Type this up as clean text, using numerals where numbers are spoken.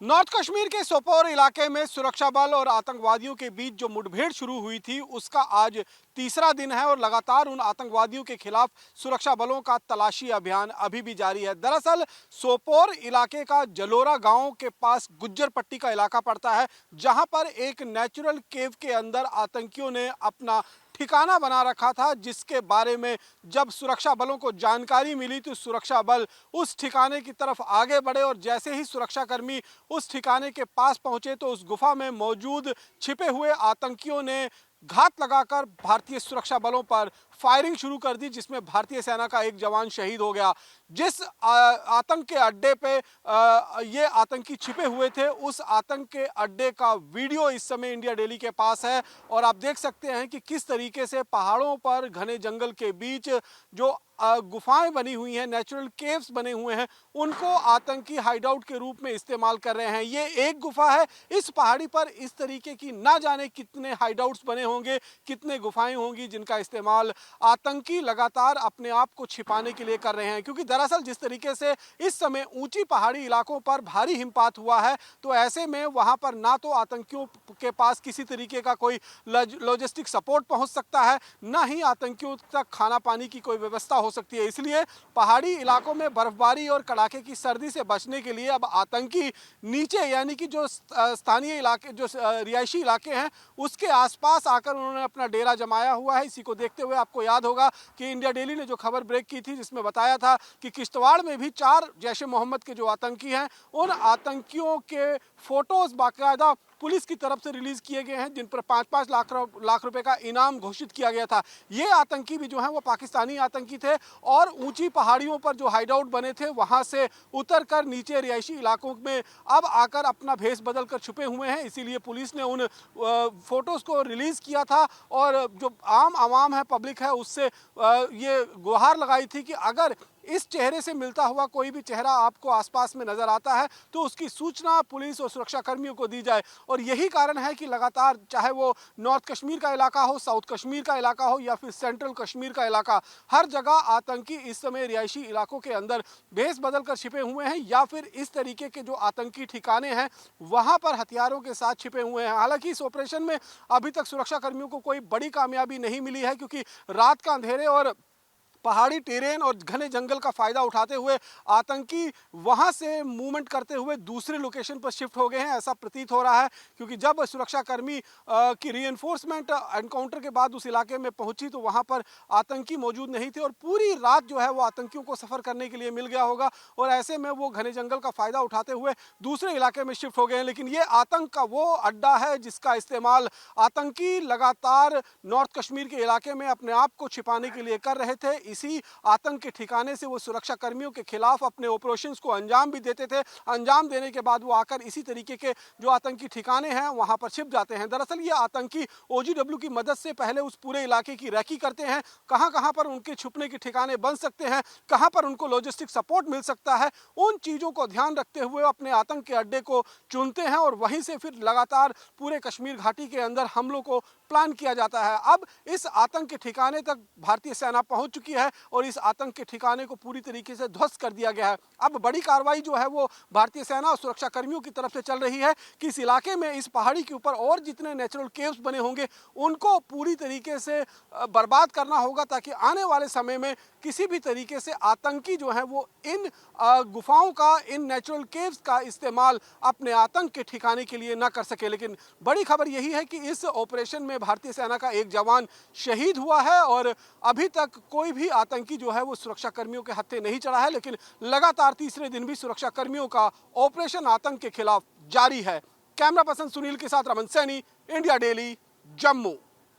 North Kashmir के सोपोर इलाके में सुरक्षा बल और आतंकवादियों के बीच जो मुठभेड़ शुरू हुई थी उसका आज तीसरा दिन है और लगातार उन आतंकवादियों के खिलाफ सुरक्षा बलों का तलाशी अभियान अभी भी जारी है। दरअसल सोपोर इलाके का जलोरा गांव के पास गुज्जर पट्टी का इलाका पड़ता है, जहां पर एक नेचुरल केव के अंदर आतंकियों ने अपना ठिकाना बना रखा था, जिसके बारे में जब सुरक्षा बलों को जानकारी मिली तो सुरक्षा बल उस ठिकाने की तरफ आगे बढ़े और जैसे ही सुरक्षाकर्मी उस ठिकाने के पास पहुंचे तो उस गुफा में मौजूद छिपे हुए आतंकियों ने घात लगाकर भारतीय सुरक्षा बलों पर फायरिंग शुरू कर दी, जिसमें भारतीय सेना का एक जवान शहीद हो गया। जिस आतंक के अड्डे पे ये आतंकी छिपे हुए थे, उस आतंक के अड्डे का वीडियो इस समय इंडिया डेली के पास है और आप देख सकते हैं कि किस तरीके से पहाड़ों पर घने जंगल के बीच जो गुफाएं बनी हुई हैं, नेचुरल केव्स बने हुए हैं, उनको आतंकी हाइडआउट के रूप में इस्तेमाल कर रहे हैं। ये एक गुफा है, इस पहाड़ी पर इस तरीके की ना जाने कितने हाइडआउट्स बने होंगे, कितने गुफाएं होंगी जिनका इस्तेमाल आतंकी लगातार अपने आप को छिपाने के लिए कर रहे हैं। क्योंकि दरअसल जिस तरीके से इस समय ऊंची पहाड़ी इलाकों पर भारी हिमपात हुआ है, तो ऐसे में वहां पर ना तो आतंकियों के पास किसी तरीके का कोई लॉजिस्टिक सपोर्ट पहुंच सकता है, ना ही आतंकियों तक खाना पानी की कोई व्यवस्था हो सकती है। इसलिए पहाड़ी इलाकों में बर्फबारी और कड़ाके की सर्दी से बचने के लिए अब आतंकी नीचे यानी कि जो स्थानीय इलाके, जो रिहायशी इलाके हैं, उसके आसपास आकर उन्होंने अपना डेरा जमाया हुआ है। इसी को देखते हुए आपको याद होगा कि इंडिया डेली ने जो खबर ब्रेक की थी, जिसमें बताया था कि किश्तवाड़ में भी 4 जैश ए मोहम्मद के जो आतंकी हैं, उन आतंकियों के फोटोज बाकायदा पुलिस की तरफ से रिलीज किए गए हैं, जिन पर 5-5 लाख रुपए का इनाम घोषित किया गया था। ये आतंकी भी जो हैं वो पाकिस्तानी आतंकी थे और ऊंची पहाड़ियों पर जो हाइडआउट बने थे वहां से उतरकर नीचे रिहायशी इलाकों में अब आकर अपना भेष बदल कर छुपे हुए हैं। इसीलिए पुलिस ने उन फोटोज को रिलीज किया था और जो आम आवाम है, पब्लिक है, उससे ये गुहार लगाई थी कि अगर इस चेहरे से मिलता हुआ कोई भी चेहरा आपको आसपास में नजर आता है तो उसकी सूचना पुलिस और सुरक्षा कर्मियों को दी जाए। और यही कारण है कि लगातार, चाहे वो नॉर्थ कश्मीर का इलाका हो, साउथ कश्मीर का इलाका हो या फिर सेंट्रल कश्मीर का इलाका, हर जगह आतंकी इस समय रिहायशी इलाकों के अंदर भेष बदल कर छिपे हुए हैं या फिर इस तरीके के जो आतंकी ठिकाने हैं वहां पर हथियारों के साथ छिपे हुए हैं। हालांकि इस ऑपरेशन में अभी तक सुरक्षा कर्मियों को कोई बड़ी कामयाबी नहीं मिली है, क्योंकि रात का अंधेरे और पहाड़ी टेरेन और घने जंगल का फायदा उठाते हुए आतंकी वहां से मूवमेंट करते हुए दूसरे लोकेशन पर शिफ्ट हो गए हैं, ऐसा प्रतीत हो रहा है। क्योंकि जब सुरक्षाकर्मी की रीइंफोर्समेंट एनकाउंटर के बाद उस इलाके में पहुंची तो वहां पर आतंकी मौजूद नहीं थे और पूरी रात जो है वो आतंकियों को सफर करने के लिए मिल गया होगा और ऐसे में वो घने जंगल का फायदा उठाते हुए दूसरे इलाके में शिफ्ट हो गए हैं। लेकिन ये आतंक का वो अड्डा है जिसका इस्तेमाल आतंकी लगातार नॉर्थ कश्मीर के इलाके में अपने आप को छिपाने के लिए कर रहे थे। इसी आतंक के ठिकाने से वो सुरक्षा कर्मियों के खिलाफ अपने ऑपरेशंस को अंजाम भी देते थे। अंजाम देने के बाद वो आकर इसी तरीके के जो आतंकी ठिकाने हैं वहां पर छिप जाते हैं। दरअसल ये आतंकी OGW की मदद से पहले उस पूरे इलाके की रैकी करते हैं, कहां कहां पर उनके छुपने के ठिकाने बन सकते हैं, कहां पर उनको लॉजिस्टिक सपोर्ट मिल सकता है, उन चीजों को ध्यान रखते हुए अपने आतंक के अड्डे को चुनते हैं और वहीं से फिर लगातार पूरे कश्मीर घाटी के अंदर हमलों को प्लान किया जाता है। अब इस आतंक के ठिकाने तक भारतीय सेना पहुंच चुकी है और इस आतंक के ठिकाने को पूरी तरीके से ध्वस्त कर दिया गया है। अब बड़ी कार्रवाई जो है वो भारतीय सेना और सुरक्षा कर्मियों की तरफ से चल रही है कि इस इलाके में, इस पहाड़ी के ऊपर और जितने नेचुरल केव्स बने होंगे उनको पूरी तरीके से बर्बाद करना होगा, ताकि आने वाले समय में किसी भी तरीके से आतंकी जो है वो इन गुफाओं का, इन नेचुरल केव्स का इस्तेमाल अपने आतंक के ठिकाने के लिए न कर सके। लेकिन बड़ी खबर यही है कि इस ऑपरेशन में भारतीय सेना का एक जवान शहीद हुआ है और अभी तक कोई भी आतंकी जो है वो सुरक्षा कर्मियों के हत्थे नहीं चढ़ा है। लेकिन लगातार तीसरे दिन भी सुरक्षा कर्मियों का ऑपरेशन आतंक के खिलाफ जारी है। कैमरा पर्सन सुनील के साथ रमन सैनी, इंडिया डेली, जम्मू।